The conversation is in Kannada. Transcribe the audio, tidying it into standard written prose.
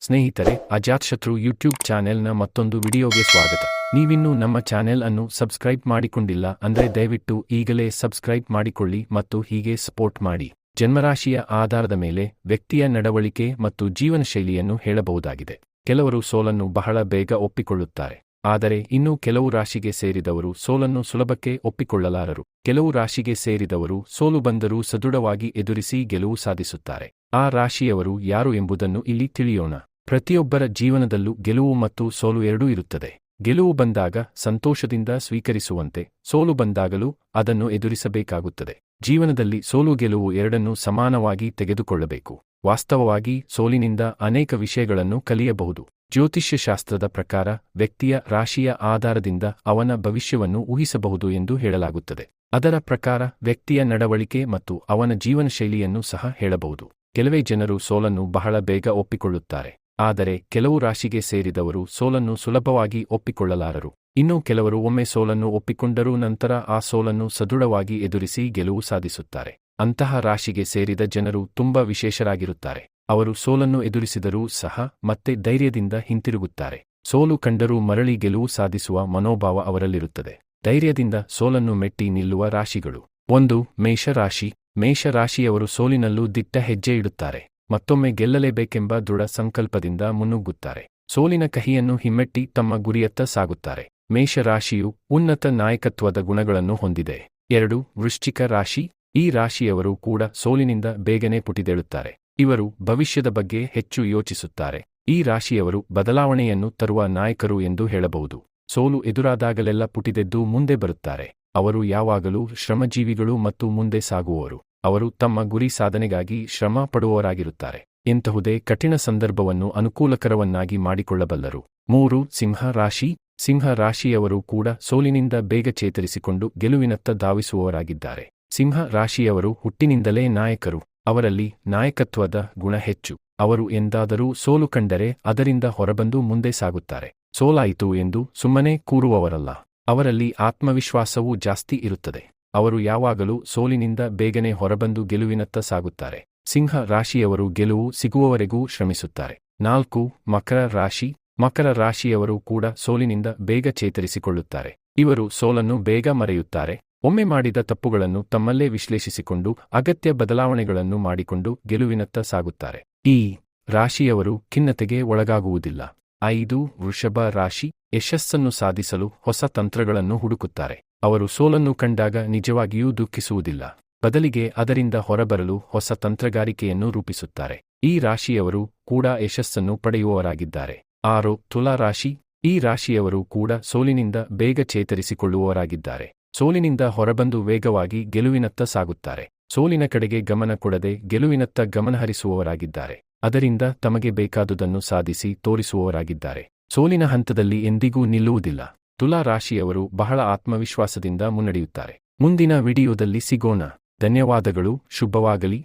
ಸ್ನೇಹಿತರೆ, ಅಜಾತಶತ್ರು ಯೂಟ್ಯೂಬ್ ಚಾನೆಲ್ನ ಮತ್ತೊಂದು ವಿಡಿಯೋಗೆ ಸ್ವಾಗತ. ನೀವಿನ್ನೂ ನಮ್ಮ ಚಾನೆಲ್ ಅನ್ನು ಸಬ್ಸ್ಕ್ರೈಬ್ ಮಾಡಿಕೊಂಡಿಲ್ಲ ಅಂದ್ರೆ ದಯವಿಟ್ಟು ಈಗಲೇ ಸಬ್ಸ್ಕ್ರೈಬ್ ಮಾಡಿಕೊಳ್ಳಿ ಮತ್ತು ಹೀಗೆ ಸಪೋರ್ಟ್ ಮಾಡಿ. ಜನ್ಮರಾಶಿಯ ಆಧಾರದ ಮೇಲೆ ವ್ಯಕ್ತಿಯ ನಡವಳಿಕೆ ಮತ್ತು ಜೀವನಶೈಲಿಯನ್ನು ಹೇಳಬಹುದಾಗಿದೆ. ಕೆಲವರು ಸೋಲನ್ನು ಬಹಳ ಬೇಗ ಒಪ್ಪಿಕೊಳ್ಳುತ್ತಾರೆ. ಆದರೆ ಇನ್ನೂ ಕೆಲವು ರಾಶಿಗೆ ಸೇರಿದವರು ಸೋಲನ್ನು ಸುಲಭಕ್ಕೆ ಒಪ್ಪಿಕೊಳ್ಳಲಾರರು. ಕೆಲವು ರಾಶಿಗೆ ಸೇರಿದವರು ಸೋಲು ಬಂದರೂ ಸದೃಢವಾಗಿ ಎದುರಿಸಿ ಗೆಲುವು ಸಾಧಿಸುತ್ತಾರೆ. ಆ ರಾಶಿಯವರು ಯಾರು ಎಂಬುದನ್ನು ಇಲ್ಲಿ ತಿಳಿಯೋಣ. ಪ್ರತಿಯೊಬ್ಬರ ಜೀವನದಲ್ಲೂ ಗೆಲುವು ಮತ್ತು ಸೋಲು ಎರಡೂ ಇರುತ್ತದೆ. ಗೆಲುವು ಬಂದಾಗ ಸಂತೋಷದಿಂದ ಸ್ವೀಕರಿಸುವಂತೆ, ಸೋಲು ಬಂದಾಗಲೂ ಅದನ್ನು ಎದುರಿಸಬೇಕಾಗುತ್ತದೆ. ಜೀವನದಲ್ಲಿ ಸೋಲು ಗೆಲುವು ಎರಡನ್ನೂ ಸಮಾನವಾಗಿ ತೆಗೆದುಕೊಳ್ಳಬೇಕು. ವಾಸ್ತವವಾಗಿ ಸೋಲಿನಿಂದ ಅನೇಕ ವಿಷಯಗಳನ್ನು ಕಲಿಯಬಹುದು. ಜ್ಯೋತಿಷ್ಯಶಾಸ್ತ್ರದ ಪ್ರಕಾರ ವ್ಯಕ್ತಿಯ ರಾಶಿಯ ಆಧಾರದಿಂದ ಅವನ ಭವಿಷ್ಯವನ್ನು ಊಹಿಸಬಹುದು ಎಂದು ಹೇಳಲಾಗುತ್ತದೆ. ಅದರ ಪ್ರಕಾರ ವ್ಯಕ್ತಿಯ ನಡವಳಿಕೆ ಮತ್ತು ಅವನ ಜೀವನಶೈಲಿಯನ್ನು ಸಹ ಹೇಳಬಹುದು. ಕೆಲವೇ ಜನರು ಸೋಲನ್ನು ಬಹಳ ಬೇಗ ಒಪ್ಪಿಕೊಳ್ಳುತ್ತಾರೆ. ಆದರೆ ಕೆಲವು ರಾಶಿಗೆ ಸೇರಿದವರು ಸೋಲನ್ನು ಸುಲಭವಾಗಿ ಒಪ್ಪಿಕೊಳ್ಳಲಾರರು. ಇನ್ನು ಕೆಲವರು ಒಮ್ಮೆ ಸೋಲನ್ನು ಒಪ್ಪಿಕೊಂಡರೂ ನಂತರ ಆ ಸೋಲನ್ನು ಸದೃಢವಾಗಿ ಎದುರಿಸಿ ಗೆಲುವು ಸಾಧಿಸುತ್ತಾರೆ. ಅಂತಹ ರಾಶಿಗೆ ಸೇರಿದ ಜನರು ತುಂಬಾ ವಿಶೇಷರಾಗಿರುತ್ತಾರೆ. ಅವರು ಸೋಲನ್ನು ಎದುರಿಸಿದರೂ ಸಹ ಮತ್ತೆ ಧೈರ್ಯದಿಂದ ಹಿಂತಿರುಗುತ್ತಾರೆ. ಸೋಲು ಕಂಡರೂ ಮರಳಿ ಗೆಲುವು ಸಾಧಿಸುವ ಮನೋಭಾವ ಅವರಲ್ಲಿರುತ್ತದೆ. ಧೈರ್ಯದಿಂದ ಸೋಲನ್ನು ಮೆಟ್ಟಿ ನಿಲ್ಲುವ ರಾಶಿಗಳು. 1. ಮೇಷರಾಶಿ. ಮೇಷರಾಶಿಯವರು ಸೋಲಿನಲ್ಲೂ ದಿಟ್ಟ ಹೆಜ್ಜೆ ಇಡುತ್ತಾರೆ. ಮತ್ತೊಮ್ಮೆ ಗೆಲ್ಲಲೇಬೇಕೆಂಬ ದೃಢ ಸಂಕಲ್ಪದಿಂದ ಮುನ್ನುಗ್ಗುತ್ತಾರೆ. ಸೋಲಿನ ಕಹಿಯನ್ನು ಹಿಮ್ಮೆಟ್ಟಿ ತಮ್ಮ ಗುರಿಯತ್ತ ಸಾಗುತ್ತಾರೆ. ಮೇಷರಾಶಿಯು ಉನ್ನತ ನಾಯಕತ್ವದ ಗುಣಗಳನ್ನು ಹೊಂದಿದೆ. 2. ವೃಶ್ಚಿಕ ರಾಶಿ. ಈ ರಾಶಿಯವರು ಕೂಡ ಸೋಲಿನಿಂದ ಬೇಗನೆ ಪುಟಿದೇಳುತ್ತಾರೆ. ಇವರು ಭವಿಷ್ಯದ ಬಗ್ಗೆ ಹೆಚ್ಚು ಯೋಚಿಸುತ್ತಾರೆ. ಈ ರಾಶಿಯವರು ಬದಲಾವಣೆಯನ್ನು ತರುವ ನಾಯಕರು ಎಂದು ಹೇಳಬಹುದು. ಸೋಲು ಎದುರಾದಾಗಲೆಲ್ಲ ಪುಟಿದೆದ್ದು ಮುಂದೆ ಬರುತ್ತಾರೆ. ಅವರು ಯಾವಾಗಲೂ ಶ್ರಮಜೀವಿಗಳು ಮತ್ತು ಮುಂದೆ ಸಾಗುವವರು. ಅವರು ತಮ್ಮ ಗುರಿ ಸಾಧನೆಗಾಗಿ ಶ್ರಮ ಪಡುವವರಾಗಿರುತ್ತಾರೆ. ಎಂತಹುದೇ ಕಠಿಣ ಸಂದರ್ಭವನ್ನು ಅನುಕೂಲಕರವನ್ನಾಗಿ ಮಾಡಿಕೊಳ್ಳಬಲ್ಲರು. 3. ಸಿಂಹ ರಾಶಿ. ಸಿಂಹ ರಾಶಿಯವರು ಕೂಡ ಸೋಲಿನಿಂದ ಬೇಗ ಚೇತರಿಸಿಕೊಂಡು ಗೆಲುವಿನತ್ತ ಧಾವಿಸುವವರಾಗಿದ್ದಾರೆ. ಸಿಂಹ ರಾಶಿಯವರು ಹುಟ್ಟಿನಿಂದಲೇ ನಾಯಕರು. ಅವರಲ್ಲಿ ನಾಯಕತ್ವದ ಗುಣ ಹೆಚ್ಚು. ಅವರು ಎಂದಾದರೂ ಸೋಲು ಕಂಡರೆ ಅದರಿಂದ ಹೊರಬಂದು ಮುಂದೆ ಸಾಗುತ್ತಾರೆ. ಸೋಲಾಯಿತು ಎಂದು ಸುಮ್ಮನೆ ಕೂರುವವರಲ್ಲ. ಅವರಲ್ಲಿ ಆತ್ಮವಿಶ್ವಾಸವೂ ಜಾಸ್ತಿ ಇರುತ್ತದೆ. ಅವರು ಯಾವಾಗಲೂ ಸೋಲಿನಿಂದ ಬೇಗನೆ ಹೊರಬಂದು ಗೆಲುವಿನತ್ತ ಸಾಗುತ್ತಾರೆ. ಸಿಂಹ ರಾಶಿಯವರು ಗೆಲುವು ಸಿಗುವವರೆಗೂ ಶ್ರಮಿಸುತ್ತಾರೆ. 4. ಮಕರ ರಾಶಿ. ಮಕರ ರಾಶಿಯವರು ಕೂಡ ಸೋಲಿನಿಂದ ಬೇಗ ಚೇತರಿಸಿಕೊಳ್ಳುತ್ತಾರೆ. ಇವರು ಸೋಲನ್ನು ಬೇಗ ಮರೆಯುತ್ತಾರೆ. ಒಮ್ಮೆ ಮಾಡಿದ ತಪ್ಪುಗಳನ್ನು ತಮ್ಮಲ್ಲೇ ವಿಶ್ಲೇಷಿಸಿಕೊಂಡು ಅಗತ್ಯ ಬದಲಾವಣೆಗಳನ್ನು ಮಾಡಿಕೊಂಡು ಗೆಲುವಿನತ್ತ ಸಾಗುತ್ತಾರೆ. ಈ ರಾಶಿಯವರು ಖಿನ್ನತೆಗೆ ಒಳಗಾಗುವುದಿಲ್ಲ. 5. ವೃಷಭ ರಾಶಿ. ಯಶಸ್ಸನ್ನು ಸಾಧಿಸಲು ಹೊಸ ತಂತ್ರಗಳನ್ನು ಹುಡುಕುತ್ತಾರೆ. ಅವರು ಸೋಲನ್ನು ಕಂಡಾಗ ನಿಜವಾಗಿಯೂ ದುಃಖಿಸುವುದಿಲ್ಲ. ಬದಲಿಗೆ ಅದರಿಂದ ಹೊರಬರಲು ಹೊಸ ತಂತ್ರಗಾರಿಕೆಯನ್ನು ರೂಪಿಸುತ್ತಾರೆ. ಈ ರಾಶಿಯವರು ಕೂಡ ಯಶಸ್ಸನ್ನು ಪಡೆಯುವವರಾಗಿದ್ದಾರೆ. 6. ತುಲಾ ರಾಶಿ. ಈ ರಾಶಿಯವರು ಕೂಡ ಸೋಲಿನಿಂದ ಬೇಗ ಚೇತರಿಸಿಕೊಳ್ಳುವವರಾಗಿದ್ದಾರೆ. ಸೋಲಿನಿಂದ ಹೊರಬಂದು ವೇಗವಾಗಿ ಗೆಲುವಿನತ್ತ ಸಾಗುತ್ತಾರೆ. ಸೋಲಿನ ಕಡೆಗೆ ಗಮನ ಕೊಡದೆ ಗೆಲುವಿನತ್ತ ಗಮನಹರಿಸುವವರಾಗಿದ್ದಾರೆ. ಅದರಿಂದ ತಮಗೆ ಬೇಕಾದುದನ್ನು ಸಾಧಿಸಿ ತೋರಿಸುವವರಾಗಿದ್ದಾರೆ. ಸೋಲಿನ ಹಂತದಲ್ಲಿ ಎಂದಿಗೂ ನಿಲ್ಲುವುದಿಲ್ಲ. ತುಲಾ ರಾಶಿಯವರು ಬಹಳ ಆತ್ಮವಿಶ್ವಾಸದಿಂದ ಮುನ್ನಡೆಯುತ್ತಾರೆ. ಮುಂದಿನ ವಿಡಿಯೋದಲ್ಲಿ ಸಿಗೋಣ. ಧನ್ಯವಾದಗಳು. ಶುಭವಾಗಲಿ.